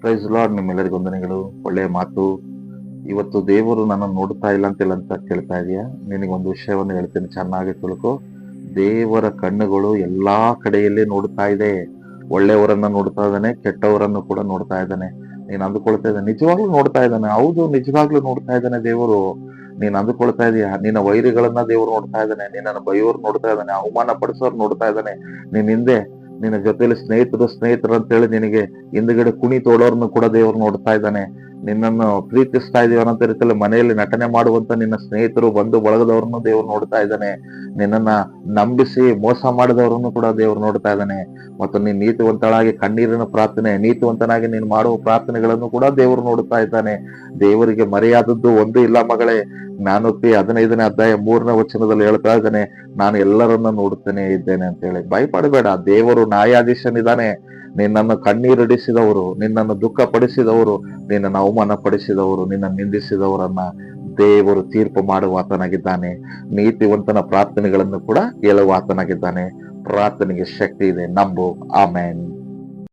Price lord, ನಿಮ್ಮೆಲ್ಲರಿಗೂ ವಂದನೆಗಳು. ಒಳ್ಳೆಯ ಮಾತು. ಇವತ್ತು ದೇವರು ನನ್ನನ್ನು ನೋಡ್ತಾ ಇಲ್ಲ ಅಂತ ಕೇಳ್ತಾ ಇದೆಯಾ? ನಿನಗೊಂದು ವಿಷಯವನ್ನು ಹೇಳ್ತೀನಿ, ಚೆನ್ನಾಗಿ ತಿಳ್ಕೊ. ದೇವರ ಕಣ್ಣುಗಳು ಎಲ್ಲಾ ಕಡೆಯಲ್ಲಿ ನೋಡ್ತಾ ಇದೆ. ಒಳ್ಳೆಯವರನ್ನ ನೋಡ್ತಾ ಇದ್ದಾನೆ, ಕೆಟ್ಟವರನ್ನು ಕೂಡ ನೋಡ್ತಾ ಇದ್ದಾನೆ. ನೀನ್ ಅಂದುಕೊಳ್ತಾ ಇದ್ದಾನೆ ನಿಜವಾಗ್ಲೂ ನೋಡ್ತಾ ಇದ್ದಾನೆ. ಹೌದು, ನಿಜವಾಗ್ಲೂ ನೋಡ್ತಾ ಇದ್ದಾನೆ ದೇವರು. ನೀನ್ ಅಂದುಕೊಳ್ತಾ ಇದೀಯಾ ನಿನ್ನ ವೈರಿಗಳನ್ನ ದೇವರು ನೋಡ್ತಾ ಇದ್ದಾನೆ, ನಿನ್ನನ್ನು ಬೈಯೋರು ನೋಡ್ತಾ ಇದ್ದಾನೆ, ಅವಮಾನ ಪಡಿಸೋರು ನೋಡ್ತಾ ಇದ್ದಾನೆ. ನಿನ್ ಹಿಂದೆ ನಿನ್ನ ಜೊತೆಲಿ ಸ್ನೇಹಿತರು ಅಂತೇಳಿ ನಿನಗೆ ಹಿಂದ್ಗಡೆ ಕುಣಿ ತೋಡೋರ್ನು ಕೂಡ ದೇವರು ನೋಡ್ತಾ ಇದ್ದಾನೆ. ನಿನ್ನನ್ನು ಪ್ರೀತಿಸ್ತಾ ಇದೀವಿ ಅನ್ನೋ ರೀತಿಯಲ್ಲಿ ಮನೆಯಲ್ಲಿ ನಟನೆ ಮಾಡುವಂತ ನಿನ್ನ ಸ್ನೇಹಿತರು, ಬಂಧು ಬಳಗದವ್ರನ್ನು ದೇವರು ನೋಡ್ತಾ ಇದ್ದಾನೆ. ನಿನ್ನನ್ನ ನಂಬಿಸಿ ಮೋಸ ಮಾಡಿದವರನ್ನು ಕೂಡ ದೇವರು ನೋಡ್ತಾ ಇದ್ದಾನೆ. ಮತ್ತು ನೀನ್ ನೀತಿವಂತಳಾಗಿ ಕಣ್ಣೀರಿನ ಪ್ರಾರ್ಥನೆ, ನೀತಿವಂತನಾಗಿ ನೀನು ಮಾಡುವ ಪ್ರಾರ್ಥನೆಗಳನ್ನು ಕೂಡ ದೇವರು ನೋಡ್ತಾ ಇದ್ದಾನೆ. ದೇವರಿಗೆ ಮರೆಯಾದದ್ದು ಒಂದು ಇಲ್ಲ ಮಗಳೇ. ಜ್ಞಾನೋಕ್ತಿ 15ನೇ ಅಧ್ಯಾಯ 3ನೇ ವಚನದಲ್ಲಿ ಹೇಳ್ತಾ ಇದ್ದಾನೆ, ನಾನು ಎಲ್ಲರನ್ನ ನೋಡುತ್ತೇನೆ ಇದ್ದೇನೆ ಅಂತ ಹೇಳಿ. ಭಯಪಡಬೇಡ, ದೇವರು ನ್ಯಾಯಾಧೀಶನಿದ್ದಾನೆ. ನಿನ್ನನ್ನು ಕಣ್ಣೀರಿಡಿಸಿದವರು, ನಿನ್ನನ್ನು ದುಃಖ ಪಡಿಸಿದವರು, ನಿನ್ನನ್ನು ಅವಮಾನ ಪಡಿಸಿದವರು, ನಿನ್ನ ನಿಂದಿಸಿದವರನ್ನ ದೇವರು ತೀರ್ಪು ಮಾಡುವ ಆತನಾಗಿದ್ದಾನೆ. ನೀತಿವಂತನ ಪ್ರಾರ್ಥನೆಗಳನ್ನು ಕೂಡ ಕೇಳುವ ಆತನಾಗಿದ್ದಾನೆ. ಪ್ರಾರ್ಥನೆಗೆ ಶಕ್ತಿ ಇದೆ, ನಂಬು. ಆಮೆನ್.